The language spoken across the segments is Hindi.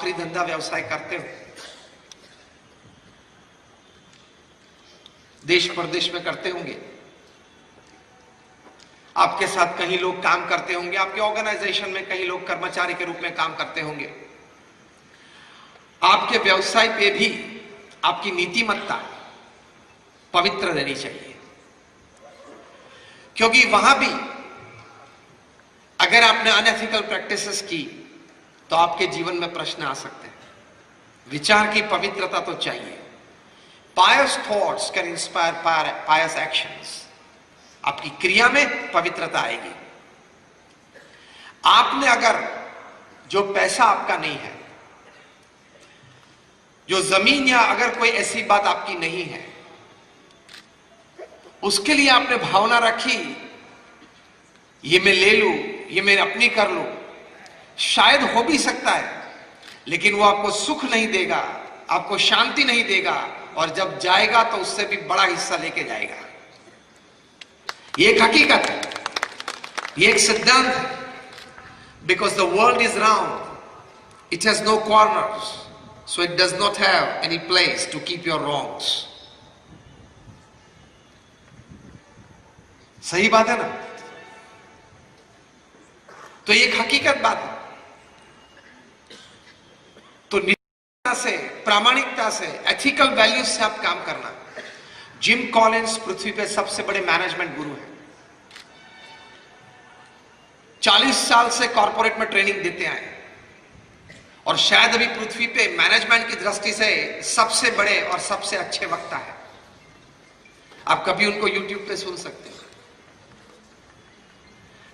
नौकरी धंधा व्यवसाय करते हो, देश परदेश में करते होंगे, आपके साथ कहीं लोग काम करते होंगे, आपके ऑर्गेनाइजेशन में कहीं लोग कर्मचारी के रूप में काम करते होंगे। आपके व्यवसाय पे भी आपकी नीतिमत्ता पवित्र रहनी चाहिए, क्योंकि वहां भी अगर आपने अनएथिकल प्रैक्टिसेस की तो आपके जीवन में प्रश्न आ सकते हैं। विचार की पवित्रता तो चाहिए। Pious thoughts can inspire pious actions. आपकी क्रिया में पवित्रता आएगी। आपने अगर जो पैसा आपका नहीं है, जो जमीन या अगर कोई ऐसी बात आपकी नहीं है, उसके लिए आपने भावना रखी ये मैं ले लूं, ये मैं अपनी कर लूं, शायद हो भी सकता है, लेकिन वो आपको सुख नहीं देगा, आपको शांति नहीं देगा, और जब जाएगा तो उससे भी बड़ा हिस्सा लेके जाएगा। ये एक हकीकत है, ये एक सिद्धांत है। Because the world is round, it has no corners, so it does not have any place to keep your wrongs. सही बात है ना? तो ये एक हकीकत बात है। तो निष्ठा से, प्रामाणिकता से, एथिकल वैल्यूज से आप काम करना। जिम कॉलिंस पृथ्वी पे सबसे बड़े मैनेजमेंट गुरु हैं। 40 साल से कॉर्पोरेट में ट्रेनिंग देते आए, और शायद अभी पृथ्वी पे मैनेजमेंट की दृष्टि से सबसे बड़े और सबसे अच्छे वक्ता है। आप कभी उनको यूट्यूब पे सुन सकते हैं।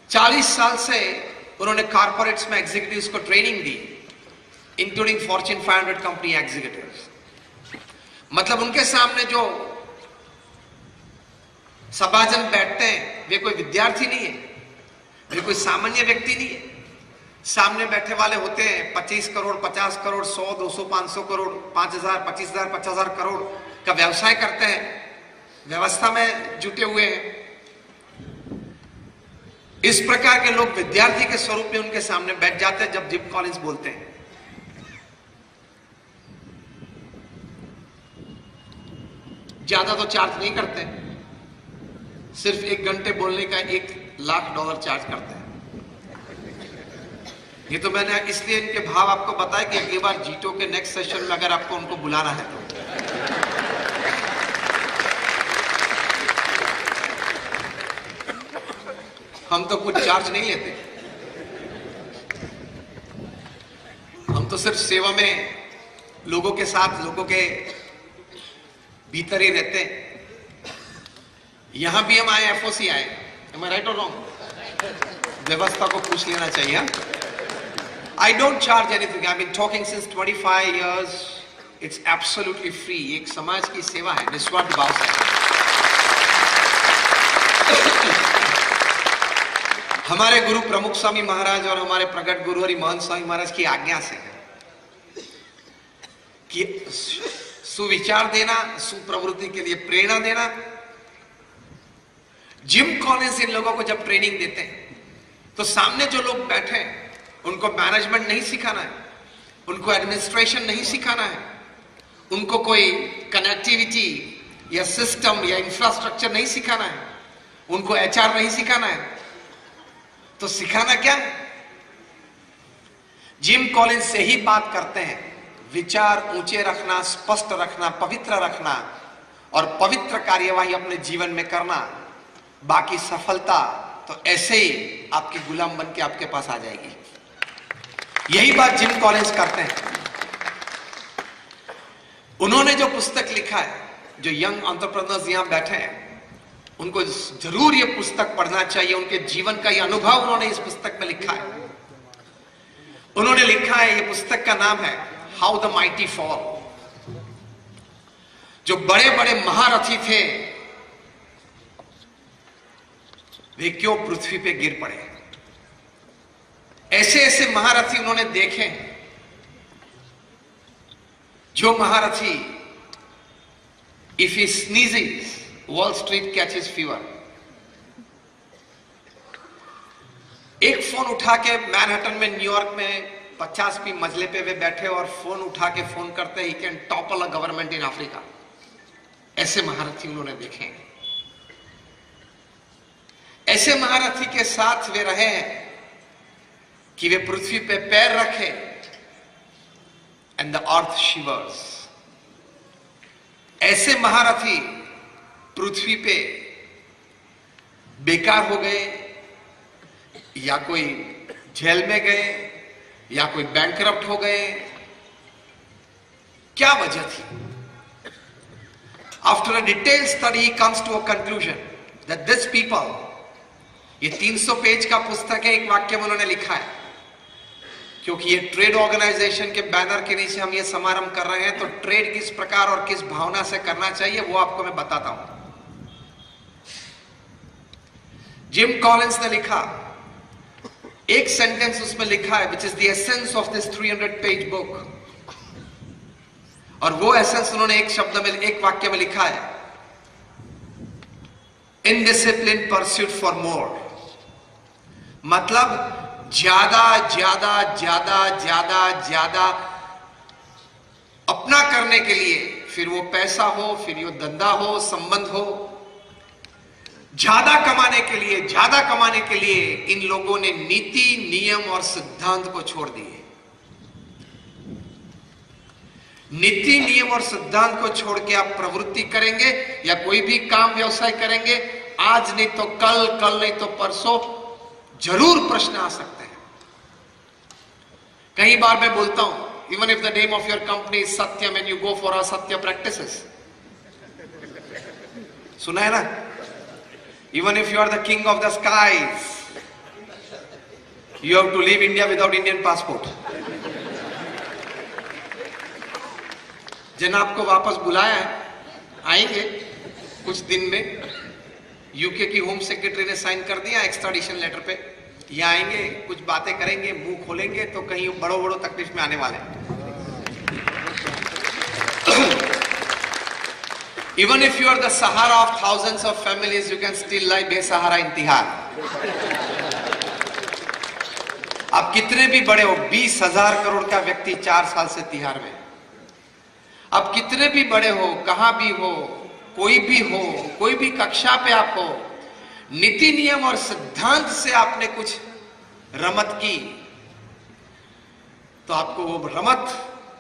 40 साल से उन्होंने कॉर्पोरेट्स में एग्जीक्यूटिव्स को ट्रेनिंग दी, इंक्लूडिंग फॉर्च्यून 500 कंपनी एग्जीक्यूटिव्स। मतलब उनके सामने जो सभाजन बैठते हैं, वे कोई विद्यार्थी नहीं है, वे कोई सामान्य व्यक्ति नहीं है। सामने बैठे वाले होते हैं 25 करोड़, 50 करोड़, 100, 200, 500 करोड़, 5000, 25,000, 50,000 करोड़ का व्यवसाय करते हैं, व्यवस्था में जुटे हुए हैं। इस प्रकार के लोग विद्यार्थी के स्वरूप में उनके सामने बैठ जाते हैं जब जिम कॉलिंस बोलते हैं। ज्यादा तो चार्ज नहीं करते, सिर्फ 1 घंटे बोलने का $1,00,000 चार्ज करते हैं। ये तो मैंने इसलिए इनके भाव आपको बताया कि अगली बार जीटो के नेक्स्ट सेशन में अगर आपको उनको बुलाना है तो। हम तो कुछ चार्ज नहीं लेते, हम तो सिर्फ सेवा में लोगों के साथ, लोगों के भीतर ही रहते हैं। यहां भी हम आए, एफओसी आए, am I right or wrong? व्यवस्था को पूछ लेना चाहिए। I don't charge anything. I've been talking since 25 years. It's absolutely free. एक समाज की सेवा है, निस्वार्थ भाव से। हमारे गुरु प्रमुख स्वामी महाराज और हमारे प्रगट गुरु हरि महंत स्वामी महाराज की आज्ञा से कि सुविचार देना, सुप्रवृत्ति के लिए प्रेरणा देना। जिम कॉलिंस इन लोगों को जब ट्रेनिंग देते हैं तो सामने जो लोग बैठे हैं उनको मैनेजमेंट नहीं सिखाना है, उनको एडमिनिस्ट्रेशन नहीं सिखाना है, उनको कोई कनेक्टिविटी या सिस्टम या इंफ्रास्ट्रक्चर नहीं सिखाना है, उनको एचआर नहीं सिखाना है। तो सिखाना क्या है? जिम कॉलिंस से ही बात करते हैं, विचार ऊंचे रखना, स्पष्ट रखना, पवित्र रखना और पवित्र कार्यवाही अपने जीवन में करना। बाकी सफलता तो ऐसे ही आपके गुलाम बन के आपके पास आ जाएगी। यही बात जिम कॉलिंस करते हैं। उन्होंने जो पुस्तक लिखा है, जो यंग एंटरप्रेन्योर्स यहां बैठे हैं, उनको जरूर ये पुस्तक पढ़ना चाहिए। उनके जीवन का ये अनुभव उन्होंने इस पुस्तक में लिखा है। उन्होंने लिखा है, ये पुस्तक का नाम है हाउ द माइटी फॉल। जो बड़े बड़े महारथी थे वे क्यों पृथ्वी पे गिर पड़े। ऐसे ऐसे महारथी उन्होंने देखे, जो महारथी if he sneezes wall street catches fever. एक फोन उठा के मैनहट्टन में, न्यूयॉर्क में 50वीं मंजिले पे वे बैठे और फोन उठा के फोन करते he can topple a government in Africa. ऐसे महारथी उन्होंने देखे हैं। ऐसे महारथी के साथ वे रहे हैं कि वे पृथ्वी पे पैर रखे एंड द अर्थ शिवर्स। ऐसे महारथी पृथ्वी पे बेकार हो गए, या कोई जेल में गए, या कोई बैंकरप्ट हो गए। क्या वजह थी? After a detail study comes to a conclusion that this people, ये 300 पेज का पुस्तक है, एक वाक्य में उन्होंने लिखा है, क्योंकि ये ट्रेड ऑर्गेनाइजेशन के बैनर के नीचे हम ये समारंभ कर रहे हैं, तो ट्रेड किस प्रकार और किस भावना से करना चाहिए वो आपको मैं बताता हूं। जिम कॉलिंस ने लिखा, एक सेंटेंस उसमें लिखा है, which is the essence of this 300 page book, और वो एसेंस उन्होंने एक शब्द में, एक वाक्य में लिखा है, इनडिसिप्लिन परस्यूट फॉर मोर। मतलब ज्यादा ज्यादा ज्यादा ज्यादा ज्यादा अपना करने के लिए, फिर वो पैसा हो, फिर वो धंधा हो, संबंध हो, ज्यादा कमाने के लिए इन लोगों ने नीति, नियम और सिद्धांत को छोड़ दिए। नीति, नियम और सिद्धांत को छोड़ के आप प्रवृत्ति करेंगे या कोई भी काम व्यवसाय करेंगे, आज नहीं तो कल, कल नहीं तो परसों जरूर प्रश्न आ सकते हैं। कई बार मैं बोलता हूं, even if the name of your company is Satyam and you go for असत्य प्रैक्टिसेस, सुना है ना? Even if you are the king of the skies, you have to leave India without Indian passport. जिन्हें आपको वापस बुलाया है, आएंगे कुछ दिन में। यूके की होम सेक्रेटरी ने साइन कर दिया एक्स्ट्राडिशन लेटर पे, ये आएंगे, कुछ बातें करेंगे, मुंह खोलेंगे तो कहीं बड़ो बड़ो तकलीफ में आने वाले हैं। Even if you are the Sahara of thousands of families, you can still lie बेसहारा in तिहार। आप कितने भी बड़े हो, 20,000 करोड़ का व्यक्ति 4 साल से तिहार में। आप कितने भी बड़े हो, कहां भी हो, कोई भी कक्षा पे आप हो, नीति, नियम और सिद्धांत से आपने कुछ रमत की तो आपको वो रमत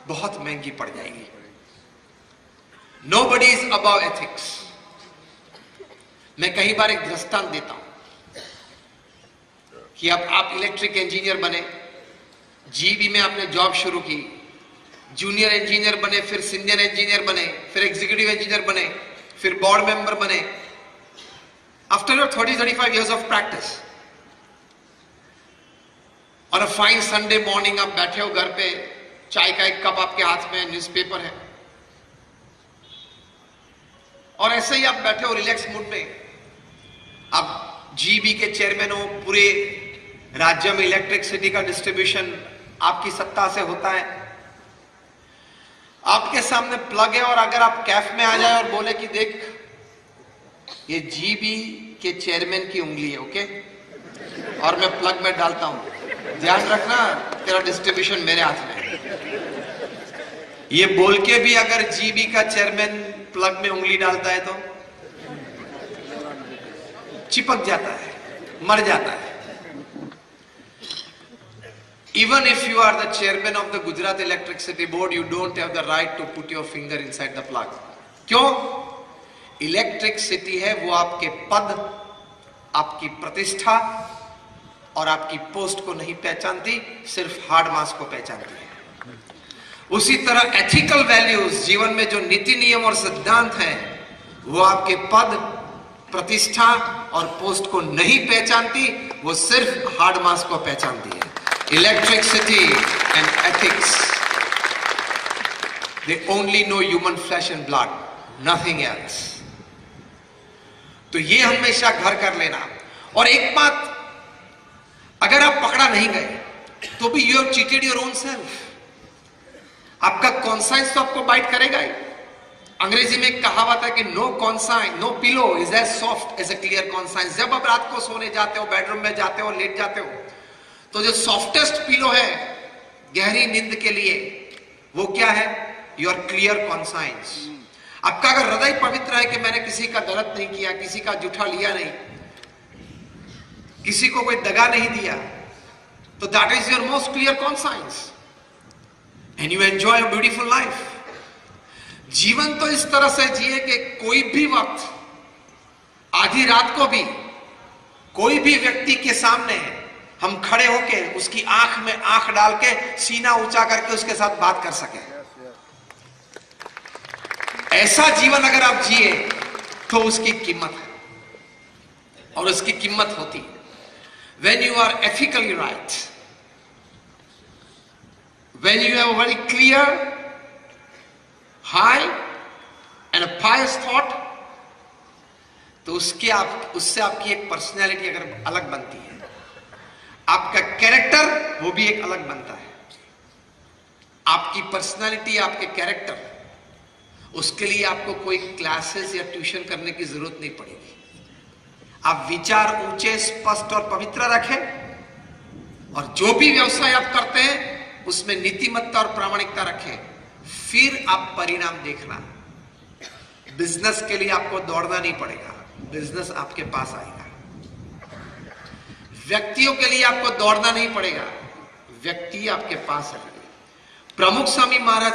बहुत महंगी पड़ जाएगी। Nobody is above ethics। मैं कई बार एक दृष्टांत देता हूं कि अब आप इलेक्ट्रिक इंजीनियर बने, जीबी में आपने जॉब शुरू की, जूनियर इंजीनियर बने, फिर सीनियर इंजीनियर बने, फिर एग्जीक्यूटिव इंजीनियर बने, फिर बोर्ड मेंबर बने। After your 30-35 years of practice, और अ फाइन संडे मॉर्निंग आप बैठे हो घर पे, चाय का एक कप आपके हाथ में, न्यूज़पेपर है, और ऐसे ही आप बैठे हो रिलैक्स मूड में। आप जीबी के चेयरमैन हो, पूरे राज्य में इलेक्ट्रिसिटी का डिस्ट्रीब्यूशन आपकी सत्ता से होता है। आपके सामने प्लग है, और अगर आप कैफ में आ जाए और बोले कि देख ये जीबी के चेयरमैन की उंगली है, ओके, और मैं प्लग में डालता हूं, ध्यान रखना तेरा डिस्ट्रीब्यूशन मेरे हाथ में है। ये बोल के भी अगर जीबी का चेयरमैन प्लग में उंगली डालता है तो चिपक जाता है, मर जाता है। Even if you are the chairman of the Gujarat Electricity Board, you don't have the right to put your finger inside the plug। क्यों? इलेक्ट्रिसिटी है वो आपके पद, आपकी प्रतिष्ठा और आपकी पोस्ट को नहीं पहचानती, सिर्फ हार्ड मास को पहचानती है। उसी तरह एथिकल वैल्यूज, जीवन में जो नीति, नियम और सिद्धांत हैं, वो आपके पद, प्रतिष्ठा और पोस्ट को नहीं पहचानती, वो सिर्फ हार्ड मास को पहचानती है। Electricity and ethics, they only know human flash and blood, nothing else. तो ये हमेशा घर कर लेना। और एक बात, अगर आप पकड़ा नहीं गए तो भी you have cheated your own self. आपका कॉन्साइंस तो आपको बाइट करेगा ही। अंग्रेजी में एक कहावत है कि no conscience, no pillow is as soft as a clear conscience. जब आप रात को सोने जाते हो, बेडरूम में जाते हो, लेट जाते हो, तो जो सॉफ्टेस्ट पिलो है गहरी नींद के लिए, वो क्या है? Your clear conscience. आपका अगर हृदय पवित्र है कि मैंने किसी का गलत नहीं किया, किसी का जूठा लिया नहीं, किसी को कोई दगा नहीं दिया, तो that is your most clear conscience and you enjoy a beautiful life. जीवन तो इस तरह से जिए कि कोई भी वक्त, आधी रात को भी कोई भी व्यक्ति के सामने हम खड़े होके उसकी आंख में आंख डाल के सीना ऊंचा करके उसके साथ बात कर सके। ऐसा जीवन अगर आप जिए तो उसकी कीमत है, और उसकी कीमत होती है when you are ethically right, when you have a very clear, high and a pious thought, तो उससे आपकी एक पर्सनैलिटी अगर अलग बनती है, आपका कैरेक्टर वो भी एक अलग बनता है। आपकी पर्सनैलिटी, आपके कैरेक्टर, उसके लिए आपको कोई क्लासेस या ट्यूशन करने की जरूरत नहीं पड़ेगी। आप विचार ऊंचे, स्पष्ट और पवित्र रखें, और जो भी व्यवसाय आप करते हैं उसमें नीतिमत्ता और प्रामाणिकता रखें, फिर आप परिणाम देखना। बिजनेस के लिए आपको दौड़ना नहीं पड़ेगा, बिजनेस आपके पास आएगा। व्यक्तियों के लिए आपको दौड़ना नहीं पड़ेगा, व्यक्ति आपके पास आएंगे। प्रमुख स्वामी महाराज